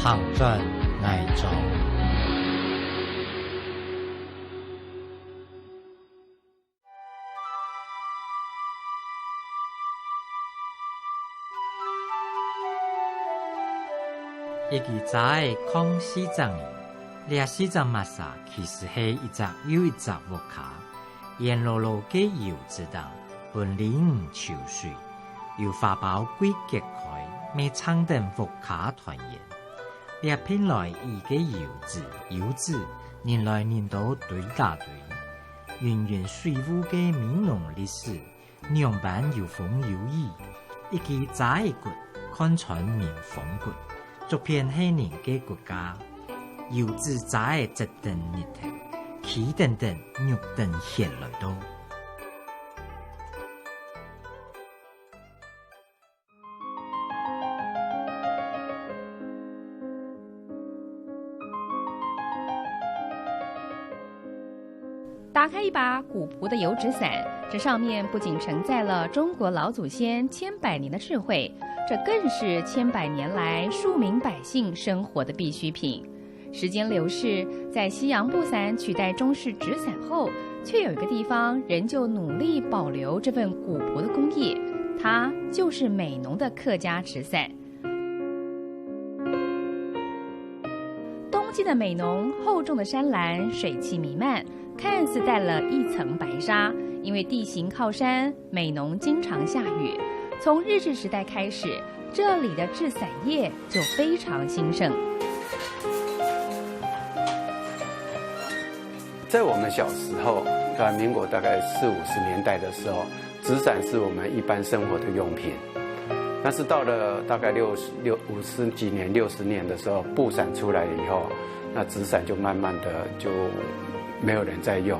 行转爱照。一支早的康西藏人，掠西藏玛莎其实是一只又一只木卡，沿路路嘅油脂当本领秋水，由花苞归结开，每长等木卡团圆。掠片来伊嘅油脂，年来年到堆大堆，源源水雾嘅闽农历史，两版有风有雨，一支早的骨看穿面风骨。逐片黑人嘅国家，油脂早嘅一顿日头，气等等肉等血来到。打开一把古朴的油纸伞，这上面不仅承载了中国老祖先千百年的智慧，这更是千百年来庶民百姓生活的必需品。时间流逝，在西洋布伞取代中式纸伞后，却有一个地方仍旧努力保留这份古朴的工艺，它就是美浓的客家纸伞。冬季的美浓，厚重的山岚，水汽弥漫，看似带了一层白纱，因为地形靠山，美浓经常下雨。从日治时代开始，这里的制伞业就非常兴盛。在我们小时候，在民国大概40-50年代的时候，纸伞是我们一般生活的用品。但是到了大概50几年、60年的时候，布伞出来以后，那纸伞就慢慢的就没有人在用。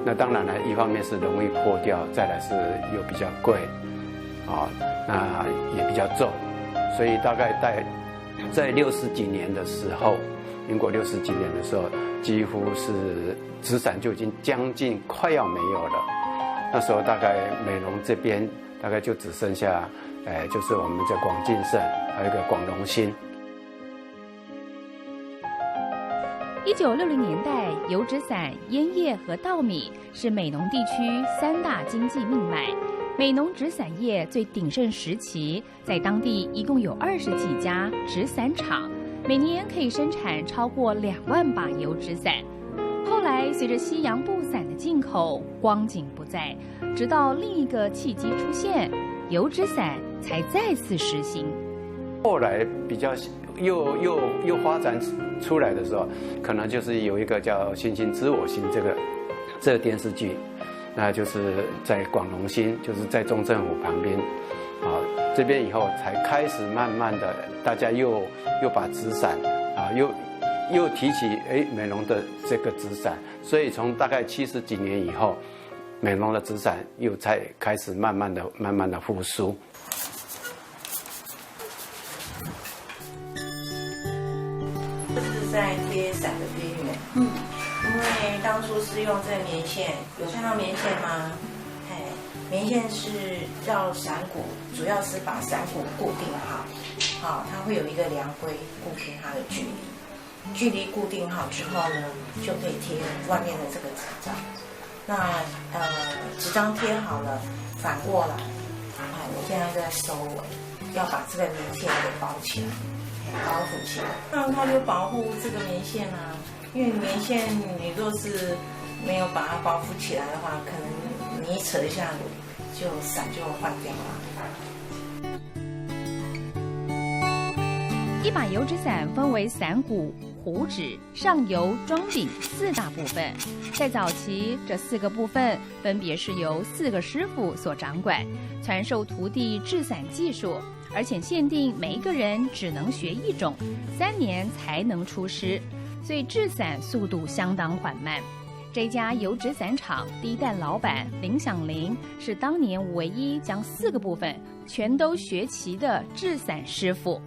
那当然了，一方面是容易破掉，再来是又比较贵，那也比较重，所以大概在60几年的时候，民国60几年的时候，几乎是纸伞就已经将近快要没有了。那时候大概美浓这边大概就只剩下，就是我们的广进盛，还有一个广隆新。1960年代，油纸伞、烟叶和稻米是美浓地区3大经济命脉。美浓纸伞业最鼎盛时期，在当地一共有20几家纸伞厂，每年可以生产超过2万把油纸伞。后来随着西洋布伞的进口，光景不再，直到另一个契机出现，油纸伞才再次实行。后来比较又发展出来的时候，可能就是有一个叫《星星知我心》这个电视剧，那就是在广隆新，就是在中正府旁边，这边以后才开始慢慢的，大家又把纸伞又提起美浓的这个纸伞，所以从大概70几年以后，美浓的纸伞又才开始慢慢的复苏。这是在贴伞的边缘，因为当初是用这个棉线，有看到棉线吗？棉线是绕伞骨，主要是把伞骨固定好，它会有一个量规固定它的距离固定好之后呢，就可以贴外面的这个纸张。那纸张贴好了，反过来，我现在在收尾，要把这个棉线给包起来。保护起来，那它就保护这个棉线啊。因为棉线你若是没有把它包覆起来的话，可能你一扯一下，就伞就坏掉了。一把油纸伞分为伞骨、糊纸、上油、装顶4大部分。在早期，这4个部分分别是由4个师傅所掌管，传授徒弟制伞技术。而且限定每一个人只能学1种，3年才能出师，所以制伞速度相当缓慢。这家油纸伞厂第一代老板林响铃是当年唯一将4个部分全都学齐的制伞师傅。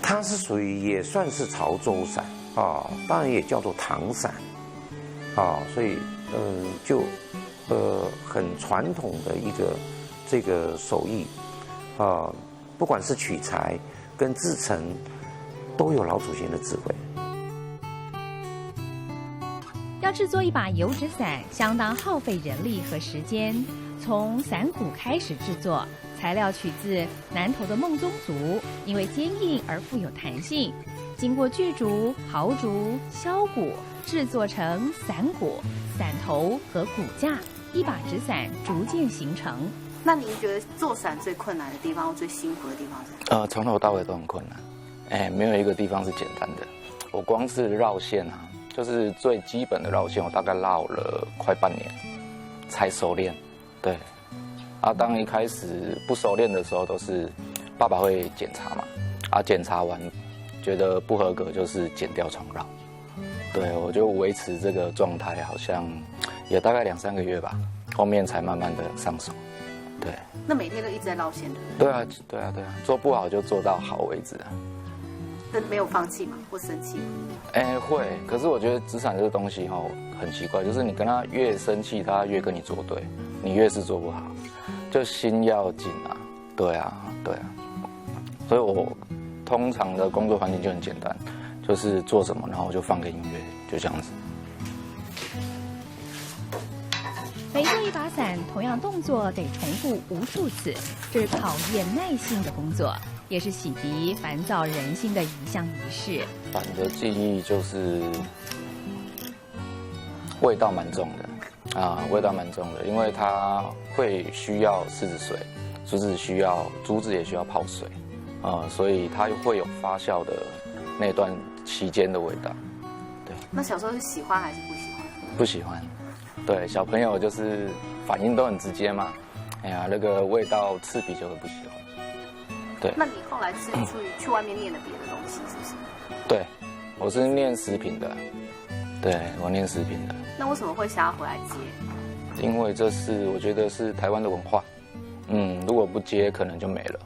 它是属于也算是潮州伞当然也叫做唐伞所以就很传统的一个这个手艺不管是取材跟制成都有老祖先的智慧。要制作一把油纸伞，相当耗费人力和时间。从伞骨开始制作，材料取自南投的孟宗族，因为坚硬而富有弹性，经过锯竹、刨竹、削骨，制作成伞骨、伞头和骨架，一把纸伞逐渐形成。那您觉得做伞最困难的地方或最辛苦的地方是？从头到尾都很困难，没有一个地方是简单的。我光是绕线啊，就是最基本的绕线，我大概绕了快半年才熟练。对，当一开始不熟练的时候，都是爸爸会检查嘛，检查完觉得不合格就是剪掉重绕。对，我就维持这个状态，好像也大概2-3个月吧，后面才慢慢的上手。对，那每天都一直在绕线的？对啊，做不好就做到好为止啊。那没有放弃吗？或生气吗？会，可是我觉得纸伞这个东西很奇怪，就是你跟他越生气，他越跟你作对，你越是做不好，就心要紧啊。对啊，所以我通常的工作环境就很简单，就是做什么，然后我就放个音乐，就这样子。每做一把伞，同样动作得重复无数次，这是考验耐性的工作，也是洗涤烦躁人心的一项仪式。伞的记忆就是味道蛮重的味道蛮重的，因为它会需要柿子水，竹子也需要泡水所以它会有发酵的那段期间的味道。对。那小时候是喜欢还是不喜欢？不喜欢。对，小朋友就是反应都很直接嘛，那个味道刺鼻就会不喜欢。对。那你后来是去外面念了别的东西，是不是？对，我是念食品的。对，我念食品的。那为什么会想要回来接？因为我觉得是台湾的文化。如果不接，可能就没了。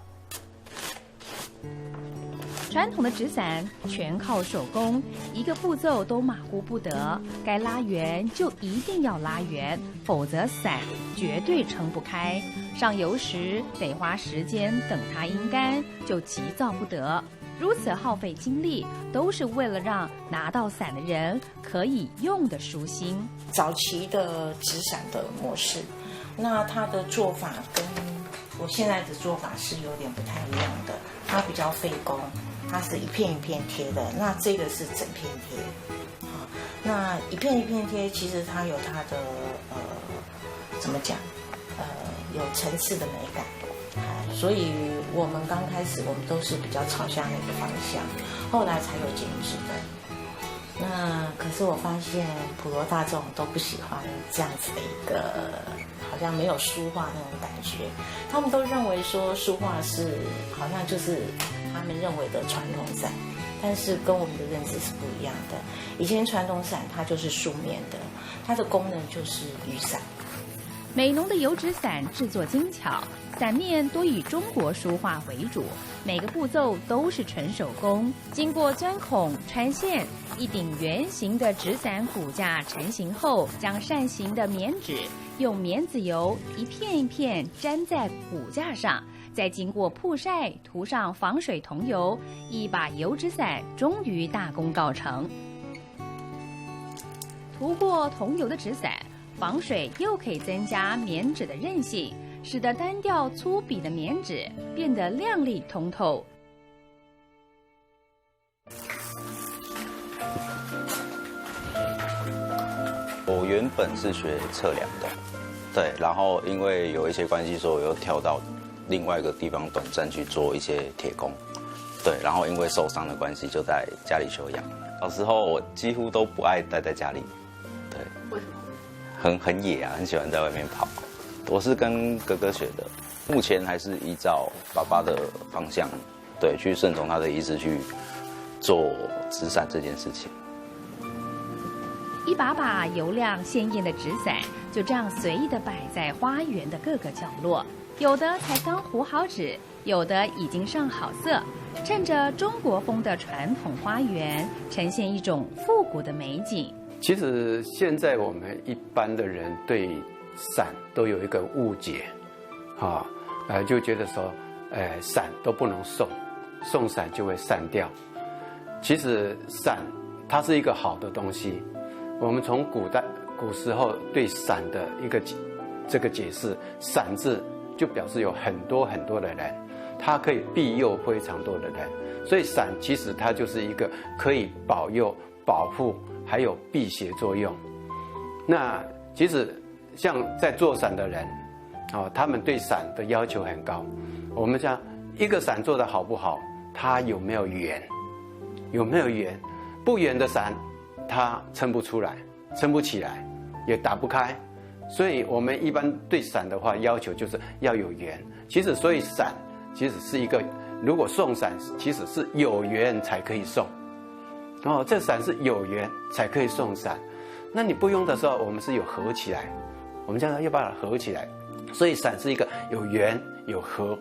传统的纸伞全靠手工，一个步骤都马虎不得，该拉圆就一定要拉圆，否则伞绝对撑不开。上油时得花时间等它阴干，就急躁不得。如此耗费精力，都是为了让拿到伞的人可以用的舒心。早期的纸伞的模式，那它的做法跟我现在的做法是有点不太一样的，它比较费工。它是一片一片贴的，那这个是整片贴，那一片一片贴，其实它有它的怎么讲，有层次的美感，所以我们刚开始我们都是比较朝向那个方向，后来才有剪纸的。那可是我发现普罗大众都不喜欢这样子的一个，好像没有书画那种感觉，他们都认为说书画是好像就是他们认为的传统伞，但是跟我们的认知是不一样的。以前传统伞它就是素面的，它的功能就是雨伞。美浓的油纸伞制作精巧，伞面多以中国书画为主，每个步骤都是纯手工，经过钻孔、穿线，一顶圆形的纸伞骨架成型后，将扇形的棉纸用棉籽油一片一片粘在骨架上，再经过曝晒，涂上防水桐油，一把油纸伞终于大功告成。涂过桐油的纸伞，防水又可以增加棉纸的韧性，使得单调粗鄙的棉纸变得亮丽通透。我原本是学测量的，对，然后因为有一些关系，所以我又跳到另外一个地方短暂去做一些铁工，对，然后因为受伤的关系，就在家里休养。小时候我几乎都不爱待在家里，对，为什么？很野啊，很喜欢在外面跑。我是跟哥哥学的，目前还是依照爸爸的方向，对，去顺从他的意思去做纸伞这件事情。一把把油亮鲜艳的纸伞就这样随意地摆在花园的各个角落，有的才刚糊好纸，有的已经上好色，趁着中国风的传统花园，呈现一种复古的美景。其实现在我们一般的人对伞都有一个误解，就觉得说，伞都不能送，送伞就会散掉。其实伞它是一个好的东西，我们从古时候对伞的一个这个解释，伞字就表示有很多很多的人，它可以庇佑非常多的人，所以伞其实它就是一个可以保佑、保护还有辟邪作用。那其实像在做伞的人，他们对伞的要求很高。我们讲一个伞做得好不好，它有没有圆？有没有圆？不圆的伞，它撑不出来，撑不起来，也打不开。所以我们一般对伞的话，要求就是要有圆。其实，所以伞其实是一个，如果送伞，其实是有缘才可以送。这伞是有缘才可以送伞。那你不用的时候，我们是有合起来，我们将要把它合起来。所以伞是一个有缘有合。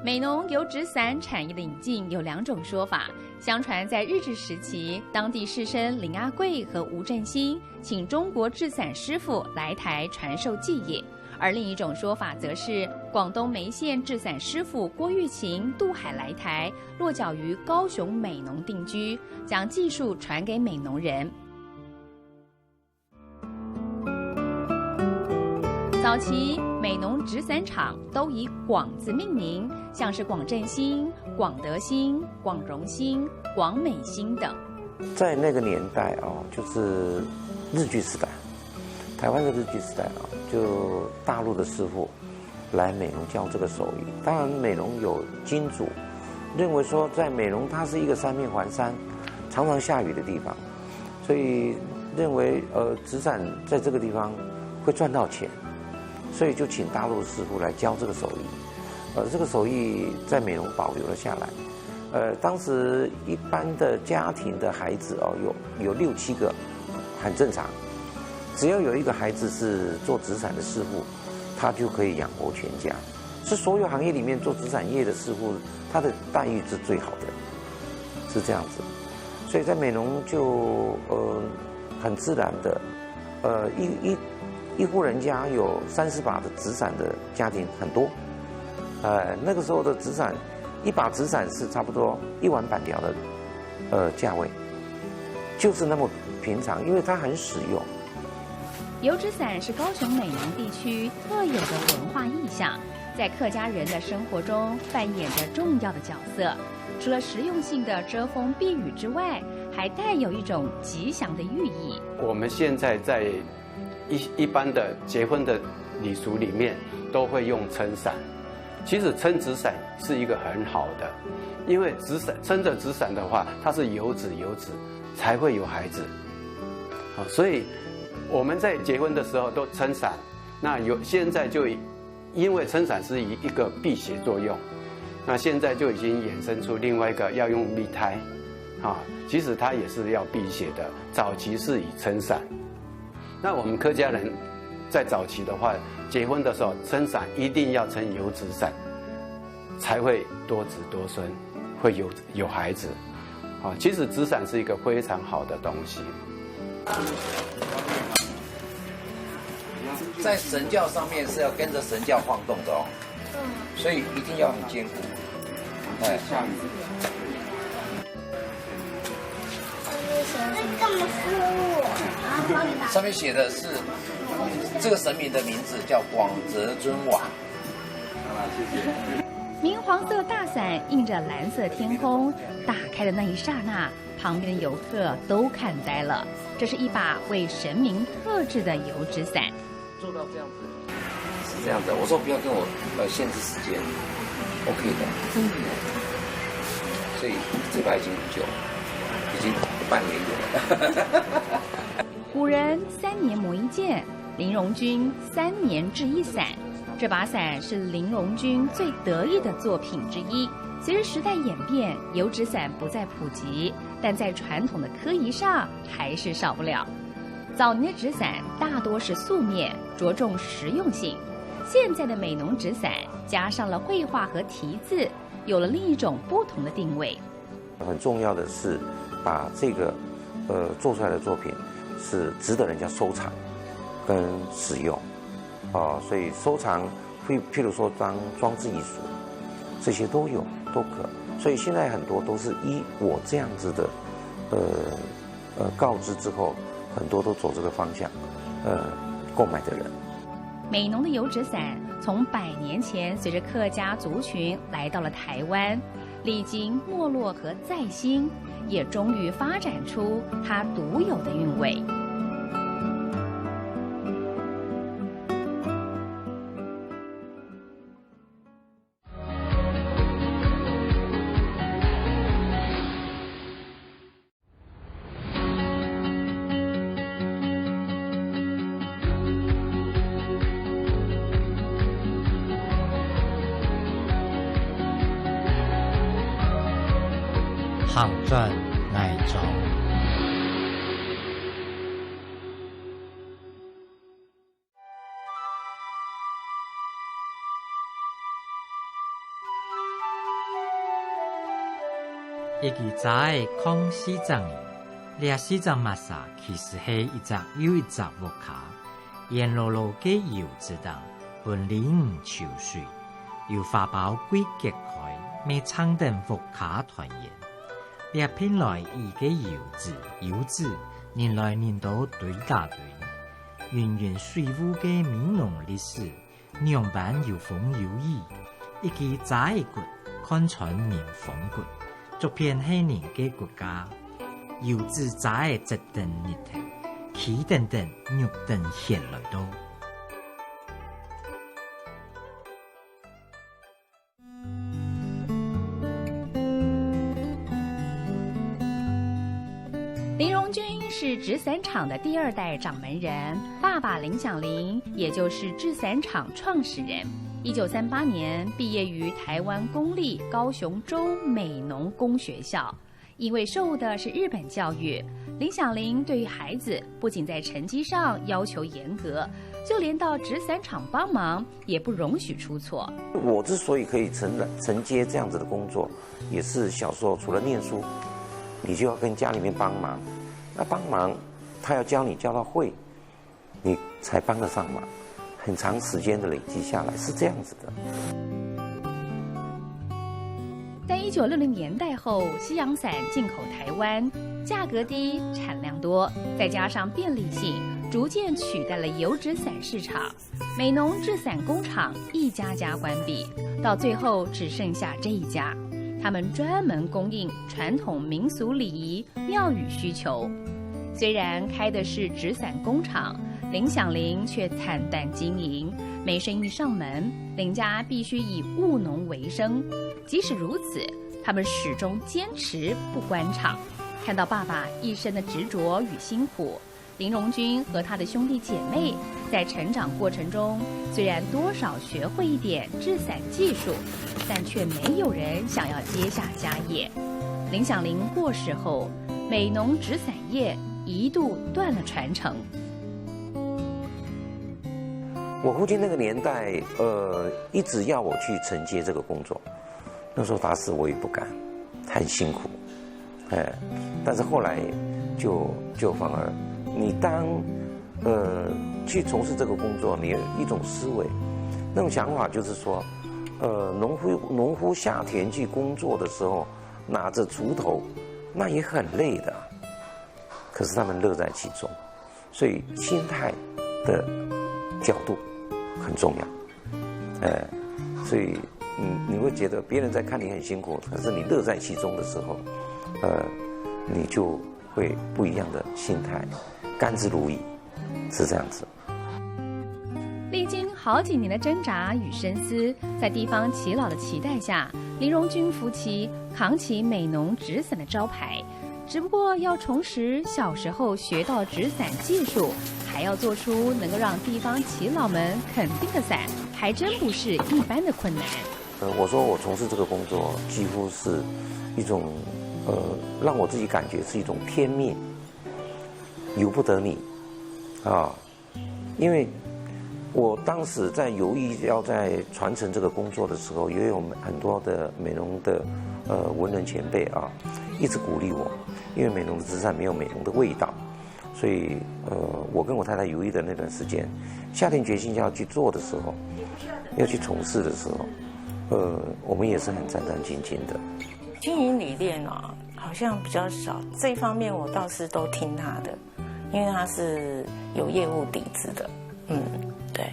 美浓油纸伞产业的引进有2种说法。相传在日治时期，当地士绅林阿贵和吴振兴请中国制伞师傅来台传授技艺，而另一种说法则是广东梅县制伞师傅郭玉琴渡海来台，落脚于高雄美浓定居，将技术传给美浓人。早期美浓纸伞厂都以广字命名，像是广振兴、广德兴、广荣兴、广美兴等。在那个年代就是日据时代，台湾的日据时代就大陆的师傅来美浓教这个手艺。当然，美浓有金主认为说，在美浓它是一个三面环山，常常下雨的地方，所以认为纸伞在这个地方会赚到钱。所以就请大陆师傅来教这个手艺，这个手艺在美浓保留了下来。当时一般的家庭的孩子有6、7个，很正常。只要有一个孩子是做纸伞的师傅，他就可以养活全家。是所有行业里面做纸伞业的师傅，他的待遇是最好的，是这样子。所以在美浓就很自然的，一户人家有30把的纸伞的家庭很多，那个时候的纸伞，一把纸伞是差不多1碗板条的价位，就是那么平常，因为它很实用。油纸伞是高雄美浓地区特有的文化意象，在客家人的生活中扮演着重要的角色。除了实用性的遮风避雨之外，还带有一种吉祥的寓意。我们现在在一般的结婚的礼俗里面都会用撑伞，其实撑纸伞是一个很好的，因为撑着纸伞的话，它是有纸才会有孩子，所以我们在结婚的时候都撑伞。那现在就因为撑伞是一个辟邪作用，那现在就已经衍生出另外一个要用米胎，其实它也是要辟邪的。早期是以撑伞。那我们客家人在早期的话，结婚的时候撑伞一定要撑油纸伞，才会多子多孙，会有孩子。其实纸伞是一个非常好的东西。在神教上面是要跟着神教晃动的所以一定要很坚固。下雨。上面写的是这个神明的名字，叫广泽尊王。明黄色大伞映着蓝色天空，打开的那一刹那，旁边的游客都看呆了。这是一把为神明特制的油纸伞。做到这样子是这样的，我说不要跟我限制时间 ，OK 的。所以这把已经很久，已经半年有了。古人3年磨一剑，林荣军3年制一伞。这把伞是林荣军最得意的作品之一。随着时代演变，油纸伞不再普及，但在传统的科仪上还是少不了。早年的纸伞大多是素面，着重实用性。现在的美浓纸伞加上了绘画和题字，有了另一种不同的定位。很重要的是，把这个做出来的作品是值得人家收藏跟使用所以收藏譬如说当装置艺术，这些都可。所以现在很多都是依我这样子的，告知之后，很多都走这个方向，购买的人。美浓的油纸伞从100年前随着客家族群来到了台湾，历经没落和再兴，也终于发展出它独有的韵味。行進藝種。一記在康熙10年，這4張瑪莎其實係一隻又一隻木卡，沿路路嘅油脂等本領潮水，由花苞歸結開，未撐等木卡團圓。這片來意嘅油脂，年來年到堆大堆，源源水滸嘅美濃歷史，樣板有風有意，一記在骨看穿年風骨。逐片係年嘅國家，油脂在直等日頭，氣等等肉等顯來到。林荣军是纸伞厂的第2代掌门人，爸爸林响铃也就是制伞厂创始人。1938年毕业于台湾公立高雄州美浓工学校，因为受的是日本教育，林响铃对于孩子不仅在成绩上要求严格，就连到纸伞厂帮忙也不容许出错。我之所以可以承接这样子的工作，也是小时候除了念书，你就要跟家里面帮忙。那帮忙，他要教你教到会，你才帮得上忙。很长时间的累积下来是这样子的。在1960年代后，西洋伞进口台湾，价格低、产量多，再加上便利性，逐渐取代了油纸伞市场。美浓制伞工厂一家家关闭，到最后只剩下这一家。他们专门供应传统民俗礼仪、庙宇需求。虽然开的是纸伞工厂，林响铃却惨淡经营，没生意上门，林家必须以务农为生。即使如此，他们始终坚持不关厂。看到爸爸一生的执着与辛苦，林荣军和他的兄弟姐妹在成长过程中，虽然多少学会一点制伞技术，但却没有人想要接下家业。林响铃过世后，美浓纸伞业一度断了传承。我父亲那个年代，一直要我去承接这个工作，那时候打死我也不敢，很辛苦，但是后来就反而，你当去从事这个工作，你有一种思维，那种想法就是说，农夫下田去工作的时候，拿着锄头，那也很累的，可是他们乐在其中，所以心态的角度很重要，所以你会觉得别人在看你很辛苦，可是你乐在其中的时候，你就会不一样的心态，甘之如饴，是这样子。历经好几年的挣扎与深思，在地方耆老的期待下，林荣军夫妻扛起美浓纸伞的招牌。只不过要重拾小时候学到纸伞技术，还要做出能够让地方耆老们肯定的伞，还真不是一般的困难。我说我从事这个工作，几乎是一种让我自己感觉是一种天命，由不得你啊，因为我当时在犹豫要在传承这个工作的时候，也有很多的美浓的文人前辈啊，一直鼓励我，因为美浓的纸伞没有美浓的味道，所以我跟我太太犹豫的那段时间，下定决心要去做的时候，要去从事的时候，我们也是很战战兢兢的。经营理念哦，好像比较少，这一方面我倒是都听他的，因为他是有业务底子的。对。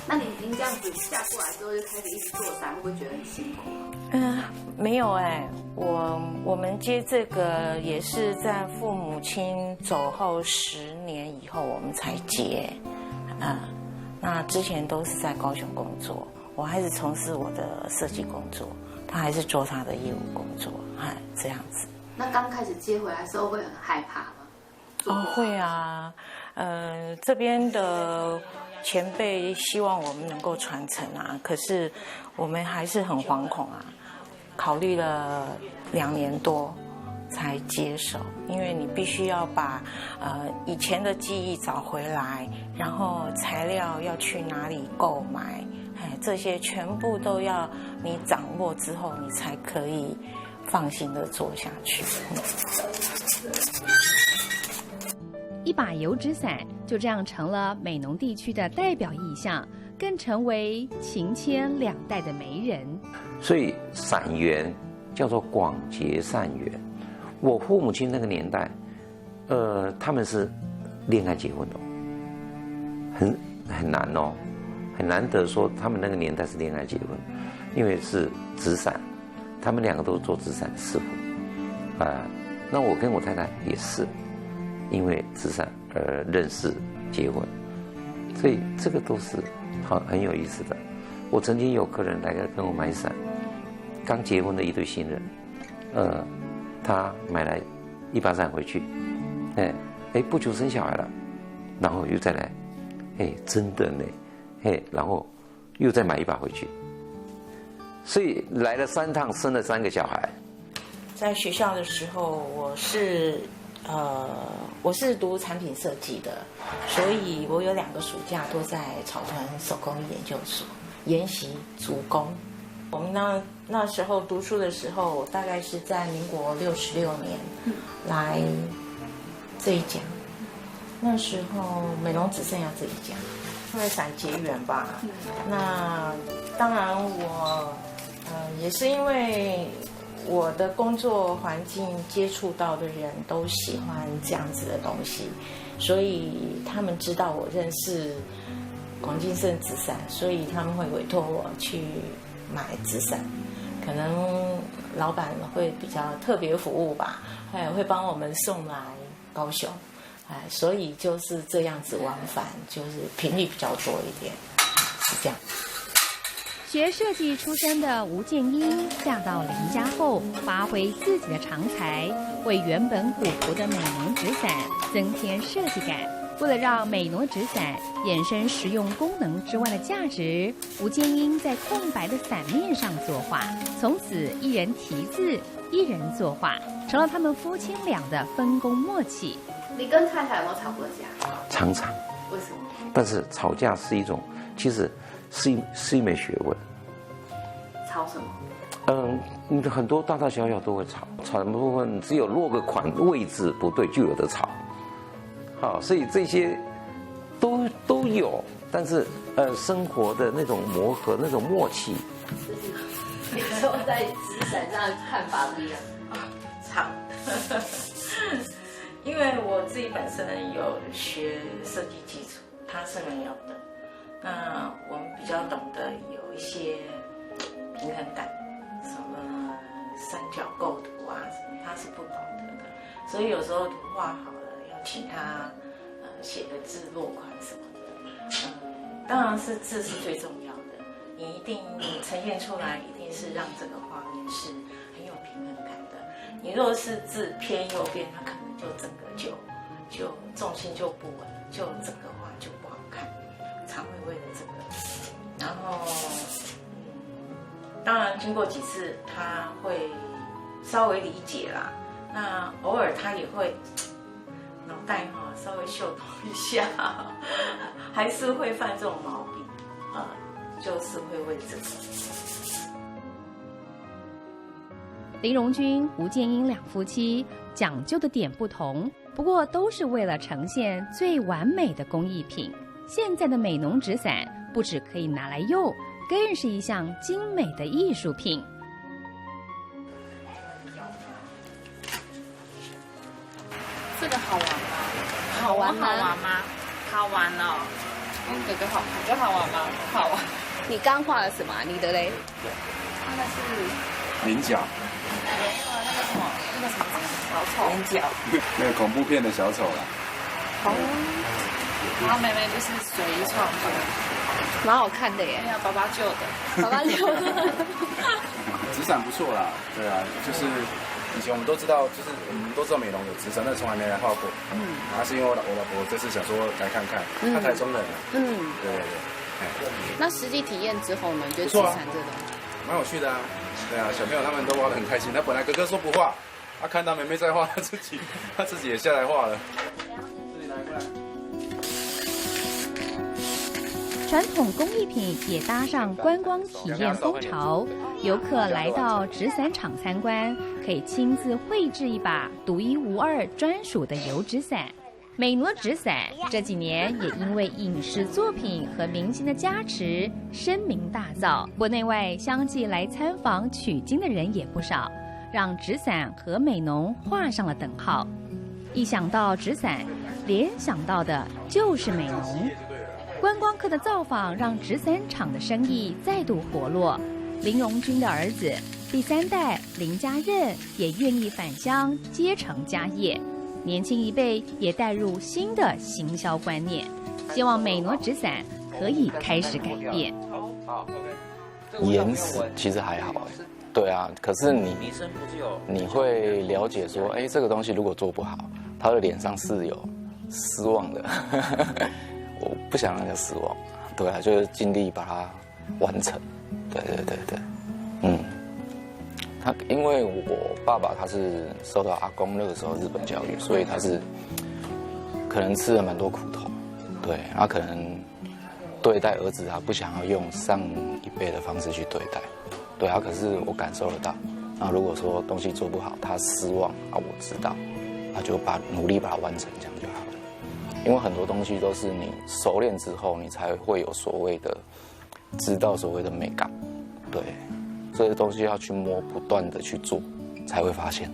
那你已经这样子嫁过来之后，就开始一直做伞，会不会觉得很辛苦？没有我们接这个也是在父母亲走后10年以后我们才接，那之前都是在高雄工作，我还是从事我的设计工作，他还是做他的业务工作，这样子。那刚开始接回来的时候会很害怕吗？会啊，这边的前辈希望我们能够传承啊，可是我们还是很惶恐啊，考虑了2年多才接手，因为你必须要把以前的记忆找回来，然后材料要去哪里购买，这些全部都要你掌握之后，你才可以放心的做下去。一把油纸伞就这样成了美浓地区的代表意象，更成为情牵2代的媒人。所以伞缘叫做广结善缘。我父母亲那个年代，他们是恋爱结婚的，很难哦，很难得说他们那个年代是恋爱结婚，因为是纸伞，他们2个都是做纸伞的师傅，那我跟我太太也是因为纸伞而认识结婚，所以这个都是很有意思的。我曾经有客人来跟我买伞，刚结婚的一对新人，他买来1把伞回去，不久生小孩了，然后又再来，真的呢，然后又再买1把回去，所以来了3趟，生了3个小孩。在学校的时候，我是读产品设计的，所以我有2个暑假都在草团手工艺研究所研习竹工。我们那时候读书的时候，大概是在民国66年来这一家。那时候美浓只剩下这一家，因为伞结缘吧。那当然我也是因为我的工作环境接触到的人都喜欢这样子的东西，所以他们知道我认识广金盛纸伞，所以他们会委托我去买纸伞，可能老板会比较特别服务吧，会帮我们送来高雄，所以就是这样子往返，就是频率比较多一点，是这样。学设计出身的吴建英嫁到林家后，发挥自己的长才，为原本古朴的美浓纸伞增添设计感。为了让美浓纸伞衍生实用功能之外的价值，吴建英在空白的伞面上作画，从此一人题字，一人作画，成了他们夫妻俩的分工默契。你跟太太有没有吵过架？常常。为什么？但是吵架是一种，其实是一门学问。吵什么？很多大大小小都会吵，吵的部分只有落个款位置不对就有的吵。好，所以这些都有，但是生活的那种磨合、那种默契，有时候在纸伞上看法不一样吵。因为我自己本身有学设计基础，他是没有的。那我们比较懂得有一些平衡感，什么三角构图啊，他是不懂得的。所以有时候图画好了，要请他写个字落款什么的。当然是字是最重要的，你一定呈现出来，一定是让这个画面是很有平衡感的。你若是字偏右边，它可能就整个就重心就不稳，就整个画就不好看。常会为了这个，然后当然经过几次他会稍微理解啦，那偶尔他也会脑袋稍微秀动一下，还是会犯这种毛病就是会为这个。林荣军、吴建英2夫妻讲究的点不同，不过都是为了呈现最完美的工艺品。现在的美浓纸伞不只可以拿来用，更是一项精美的艺术品。这个好玩吗？好玩吗？好玩吗？好玩哦。哥哥好，你觉得好玩吗？好玩。你刚画了什么？你的嘞？那个是菱角，没有啊，那个什么小丑。菱角。那个恐怖片的小丑啦。哦。然后妹妹就是随意创作，蛮好看的耶。没有爸爸救的，爸爸救的。纸伞不错啦，对啊，就是以前我们都知道，就是我们都知道美容有纸伞，但从来没来画过。然后是因为我老婆这次想说来看看，她台中人。对对对。那实际体验之后呢？你觉得纸伞这种蛮有趣的啊。对啊，小朋友他们都画得很开心。他本来哥哥说不画，他看到妹妹在画，他自己也下来画了。自己拿过来。传统工艺品也搭上观光体验风潮，游客来到纸伞厂参观，可以亲自绘制一把独一无二专属的油纸伞。美挪纸伞这几年也因为影视作品和明星的加持，声名大噪，国内外相继来参访取经的人也不少，让纸伞和美浓画上了等号。一想到纸伞，联想到的就是美浓。观光客的造访让纸伞厂的生意再度活络，林荣军的儿子第3代林家任也愿意返乡接承家业，年轻一辈也带入新的行销观念，希望美挪纸伞可以开始改变。严死其实还好，对啊，可是你会了解说，哎，这个东西如果做不好，他的脸上是有失望的。我不想让人家失望，对啊，就是尽力把它完成。对，他因为我爸爸他是受到阿公那个时候日本教育，所以他是可能吃了蛮多苦头，对，然后可能对待儿子他不想要用上一辈的方式去对待，对啊，可是我感受得到。那如果说东西做不好，他失望啊，我知道，那就努力把它完成，这样就好了。因为很多东西都是你熟练之后，你才会有所谓的知道所谓的美感，对，这些东西要去摸，不断的去做，才会发现。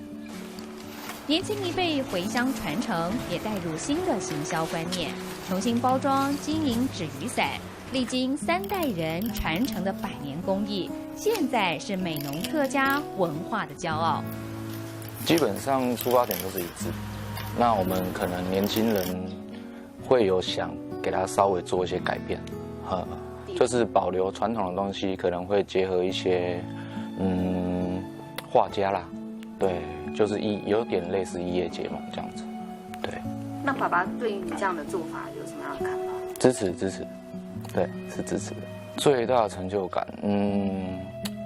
年轻一辈回乡传承，也带入新的行销观念，重新包装经营纸雨伞，历经3代人传承的100年工艺，现在是美浓客家文化的骄傲。基本上出发点都是一致，那我们可能年轻人会有想给他稍微做一些改变，就是保留传统的东西，可能会结合一些画家啦，对，就是有点类似业结盟这样子，对。那爸爸对你这样的做法有什么样的看法？支持，对，是支持的。最大的成就感，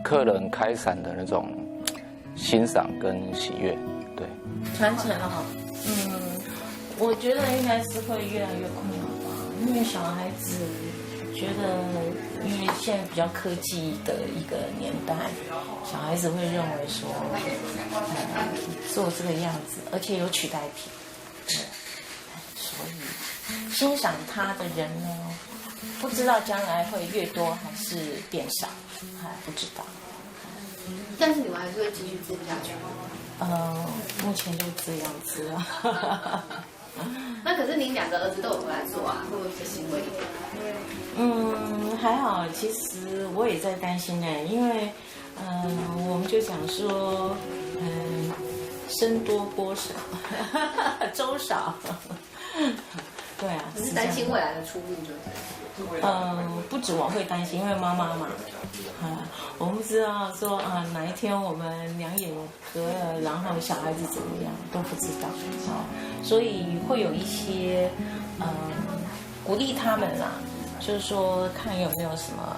客人开伞的那种欣赏跟喜悦，对。传承了哈，我觉得应该是会越来越困难吧，因为小孩子觉得，因为现在比较科技的一个年代，小孩子会认为说，做这个样子，而且有取代品，所以欣赏他的人呢，不知道将来会越多还是变少，还不知道。但是你们还是会继续做下去。目前就这样子了。那可是您2个儿子都有回来做啊，会不会比较欣慰一点？还好，其实我也在担心呢，因为我们就想说，生多锅少，粥少。对啊，只是担心未来的出路，就对。不止我会担心，因为妈妈嘛，我们不知道说哪一天我们2眼合了，然后小孩子怎么样都不知道，所以会有一些鼓励他们啦，就是说看有没有什么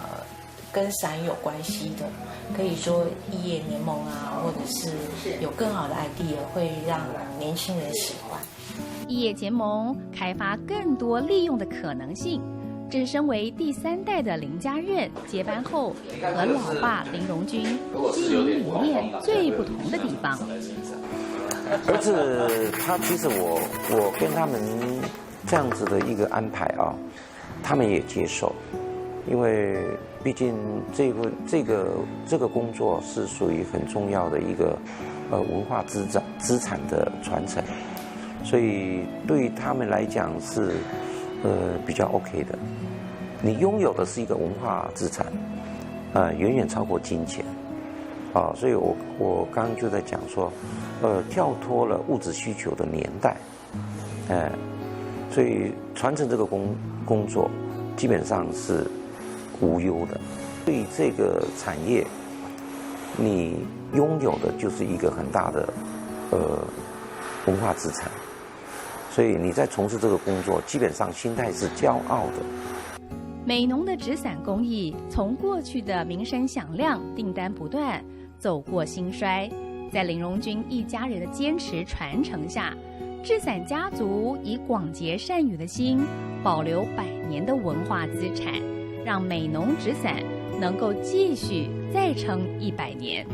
跟伞有关系的，可以说异业联盟啊，或者是有更好的 idea 会让年轻人喜欢。异业结盟，开发更多利用的可能性。这是身为第3代的林家任接班后和老爸林荣军经营理念最不同的地方。儿子他其实我跟他们这样子的一个安排啊，他们也接受，因为毕竟这个工作是属于很重要的一个文化资产的传承。所以对他们来讲是比较 OK 的。你拥有的是一个文化资产，远远超过金钱。所以我刚刚就在讲说，跳脱了物质需求的年代，所以传承这个工作基本上是无忧的。对这个产业，你拥有的就是一个很大的文化资产，所以你在从事这个工作，基本上心态是骄傲的。美浓的纸伞工艺从过去的名声响亮、订单不断，走过兴衰，在林荣军一家人的坚持传承下，制伞家族以广结善缘的心，保留100年的文化资产，让美浓纸伞能够继续再撑100年。